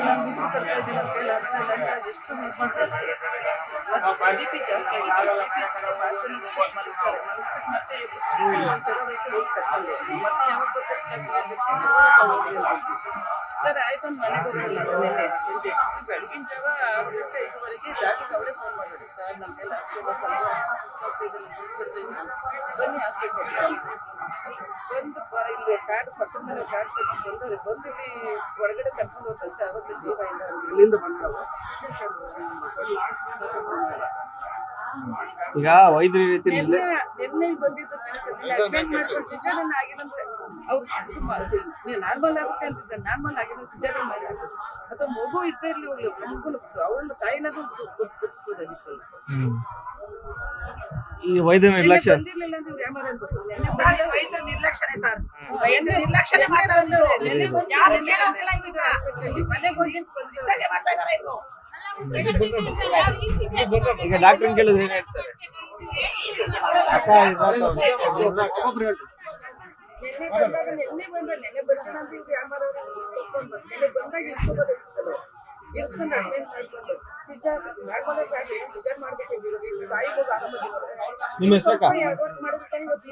ನಾನು ಬಿಸಿ ಪಡ್ತಾ ಇದ್ದೀನಿ ನನ್ನ ಕೈಲಿ ಆಗ್ತಾ ಇಲ್ಲ ಅಂತ ಎಷ್ಟು ಇದು ಮಾಡ್ತಾರೆ. ಬಿ ಪಿ ಜಾಸ್ತಿ ಆಗಿದೆ. ಬಿ ಪಿ ಭಾಳ ಜನ ಮಲಗಿಸ್ತಾರೆ. ಮಲಗಿಸ್ಬಿಟ್ಟು ಮತ್ತೆ ಸರೋದೈತೆ ಹೋಗಿ ಕರ್ಕೊಂಡು ಮತ್ತೆ ಯಾವಾಗ ಬರ್ಬೇಕು ಸರ್ ಆಯ್ತು ಅಂತ ಮನೆಗೆ ಹೋಗೋಲ್ಲ. ನಿನ್ನೆ ಸಂಜೆ ಬೆಳಗಿನ ಜಾವ 6 ಗಂಟೆ 5ವರೆಗೆ ಡಾಕ್ಟರ್ಗೆ ಅವಳೇ ಫೋನ್ ಮಾಡಿದ್ರು. ಸರ್ ನನ್ನ ಕೈಲಿ ಆಗ್ತಿಲ್ಲ, ಬನ್ನಿ ಹಾಸ್ಪಿಟಲ್ ಬಂದು ಇಲ್ಲಿ ಕಾರ್ಡ್ ಪಕ್ಕದ ಮನೆ ಕಾರ್ಡ್ ಬಂದವ್ರೆ ಬಂದು ಇಲ್ಲಿ ಒಳಗಡೆ ಕರ್ಕೊಂಡು ಹೋದಂತೆ ಅವಾಗ ಜೀವ ಇಲ್ಲ. ಇಲ್ಲಿಂದ ಬಂದಿರಲ್ಲ ಈಗ ವೈದ್ಯರ ರೀತಿ ನಿನ್ನೆ ಬಂದಿದ್ದು ಅಡ್ಮಿಟ್ ಮಾಡ್ಕೊಂಡು ಸಿಜರನ್ ಆಗಿದಂದ್ರೆ ಅವ್ರು ನಾರ್ಮಲ್ ಆಗುತ್ತೆ ಅಂತಿದ್ದ. ನಾರ್ಮಲ್ ಆಗಿದ್ರೆ ಸಿಜರನ್ ಮಾಡಿ ಅಥವಾ ಮಗು ಇದ್ದೇ ಇರ್ಲಿ ಅವಳ ತಾಯಿನಾದ್ರೂ ಬಿಡಿಸ್ಬೋದಾಗಿತ್ತಲ್ಲ. ಈ ವೈದ್ಯ ನಿರ್ಲಕ್ಷ್ಯ ಬಂದಿರ್ಲಿಲ್ಲ ಅಂತ ಕ್ಯಾಮರಾ ಅನ್ಬೋದು. ವೈದ್ಯ ನಿರ್ಲಕ್ಷ್ಯನೇ ಸರ್. ವೈದ್ಯ ನಿರ್ಲಕ್ಷ್ಯನೇ ಮಾಡ್ತಾ ಇರೋದು. ಯಾರು ಕೇಳೋದಿಲ್ಲ ಈಗ. ಮನೆಗೆ ಹೋಗಿ ಮಾಡ್ತಾ ಇದಾರೆ ಇವರು. ಈಗ ಡಾಕ್ಟರ್ ಕೇಳಿದ್ರೆ ಏನ್ ಹೇಳ್ತಾರೆ? ನೆನ್ನೆ ಬರೋಣ ಅಂತ ಇವ್ರು ಕ್ಯಾಮರಾ ನೆನ್ನೆ ಬಂದಾಗ ಇರ್ಸ್ಕೋಬೋದಾಗಿತ್ತಲ್ಲ. ಇರ್ಸ್ಕೊಂಡು ಅಡ್ಮಿಟ್ ಮಾಡ್ಕೊಂಡು ಸಿಜರ್ ಮಾಡ್ಬೇಕಾಗಿರೋದು ತಾಯಿ ಹೋಗಿ ಆರಾಮಾಗಿ ನಿಮ್ಮ ಹೆಸರಕ್ಕ ಮಾಡಿದ್ರೆ ಇವತ್ತು